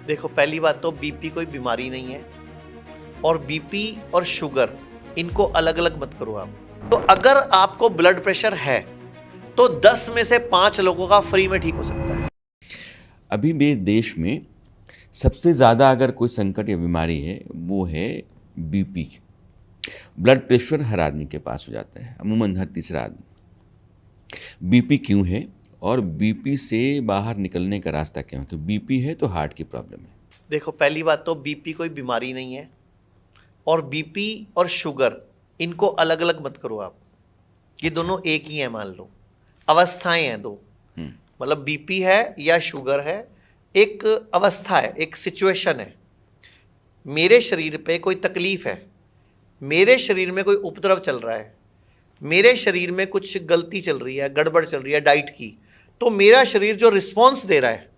देखो, पहली बात तो बीपी कोई बीमारी नहीं है, और बीपी और शुगर इनको अलग अलग मत करो आप। तो अगर आपको ब्लड प्रेशर है तो 10 में से 5 लोगों का फ्री में ठीक हो सकता है। अभी मेरे देश में सबसे ज़्यादा अगर कोई संकट या बीमारी है वो है बीपी। ब्लड प्रेशर हर आदमी के पास हो जाता है, अमूमन हर तीसरा आदमी। बीपी क्यों है और बीपी से बाहर निकलने का रास्ता क्या है? तो बीपी है तो हार्ट की प्रॉब्लम है। देखो, पहली बात तो बीपी कोई बीमारी नहीं है, और बीपी और शुगर इनको अलग अलग मत करो आप। ये दोनों एक ही है, मान लो अवस्थाएं हैं दो। मतलब बीपी है या शुगर है, एक अवस्था है, एक सिचुएशन है। मेरे शरीर पे कोई तकलीफ है, मेरे शरीर में कोई उपद्रव चल रहा है, मेरे शरीर में कुछ गलती चल रही है, गड़बड़ चल रही है डाइट की, तो मेरा शरीर जो रिस्पॉन्स दे रहा है,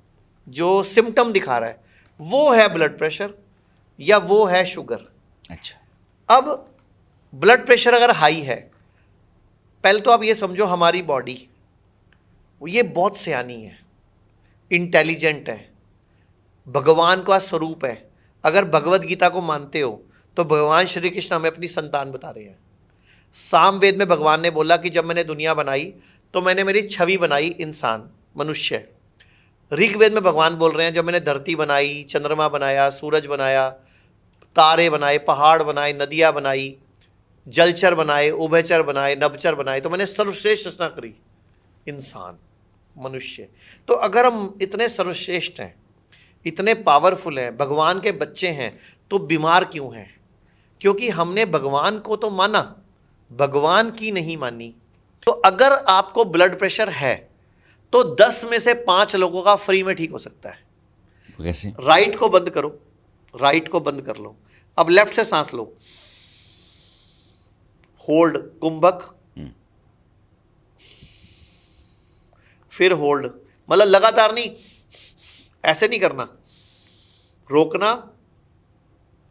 जो सिम्टम दिखा रहा है, वो है ब्लड प्रेशर या वो है शुगर। अच्छा, अब ब्लड प्रेशर अगर हाई है, पहले तो आप ये समझो हमारी बॉडी ये बहुत सयानी है, इंटेलिजेंट है, भगवान का स्वरूप है। अगर भगवत गीता को मानते हो तो भगवान श्री कृष्ण हमें अपनी संतान बता रहे हैं। सामवेद में भगवान ने बोला कि जब मैंने दुनिया बनाई तो मैंने मेरी छवि बनाई, इंसान, मनुष्य। ऋग्वेद में भगवान बोल रहे हैं जब मैंने धरती बनाई, चंद्रमा बनाया, सूरज बनाया, तारे बनाए, पहाड़ बनाए, नदियाँ बनाई, जलचर बनाए, उभयचर बनाए, नभचर बनाए, तो मैंने सर्वश्रेष्ठ रचना करी, इंसान, मनुष्य। तो अगर हम इतने सर्वश्रेष्ठ हैं, इतने पावरफुल हैं, भगवान के बच्चे हैं, तो बीमार क्यों हैं? क्योंकि हमने भगवान को तो माना, भगवान की नहीं मानी। तो अगर आपको ब्लड प्रेशर है तो 10 में से 5 लोगों का फ्री में ठीक हो सकता है। कैसे? राइट को बंद करो, राइट को बंद कर लो। अब लेफ्ट से सांस लो, होल्ड, कुंभक, फिर होल्ड। मतलब लगातार नहीं, ऐसे नहीं करना, रोकना,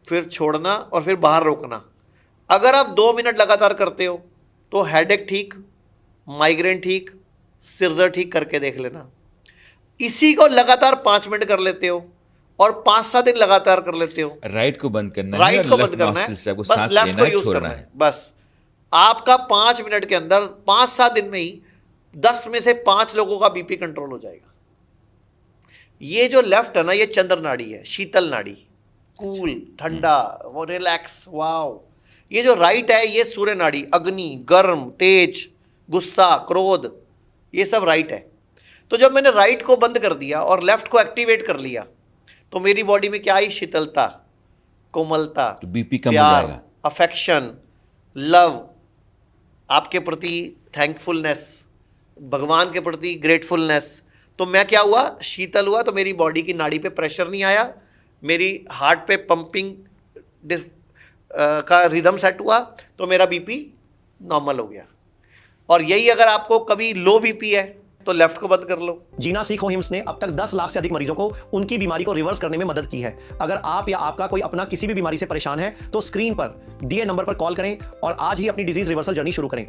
फिर छोड़ना और फिर बाहर रोकना। अगर आप 2 मिनट लगातार करते हो तो हेडेक ठीक, माइग्रेन ठीक, सिरदर्द ठीक करके देख लेना। इसी को लगातार 5 मिनट कर लेते हो और 5-7 दिन लगातार कर लेते हो। राइट को बंद करना है, राइट को बंद करना है, बस लेफ्ट को यूज करना है। बस आपका 5 मिनट के अंदर, 5-7 दिन में ही 10 में से 5 लोगों का बीपी कंट्रोल हो जाएगा। ये जो लेफ्ट है ना, ये चंद्र नाड़ी है, शीतल नाड़ी, कूल, ठंडा, वो रिलैक्स, वाओ। ये जो राइट है, ये सूर्य नाड़ी, अग्नि, गर्म, तेज, गुस्सा, क्रोध, ये सब राइट है। तो जब मैंने राइट को बंद कर दिया और लेफ्ट को एक्टिवेट कर लिया तो मेरी बॉडी में क्या आई? शीतलता, कोमलता, तो बीपी कम हो प्यार, जाएगा, अफेक्शन, लव, आपके प्रति थैंकफुलनेस, भगवान के प्रति ग्रेटफुलनेस। तो मैं क्या हुआ? शीतल हुआ, तो मेरी बॉडी की नाड़ी पे प्रेशर नहीं आया, मेरी हार्ट पे पंपिंग का रिदम सेट हुआ, तो मेरा बीपी नॉर्मल हो गया। और यही अगर आपको कभी लो बीपी है तो लेफ्ट को बंद कर लो। जीना सीखो हिम्स ने अब तक 10 लाख से अधिक मरीजों को उनकी बीमारी को रिवर्स करने में मदद की है। अगर आप या आपका कोई अपना किसी भी बीमारी से परेशान है तो स्क्रीन पर दिए नंबर पर कॉल करें और आज ही अपनी डिजीज रिवर्सल जर्नी शुरू करें।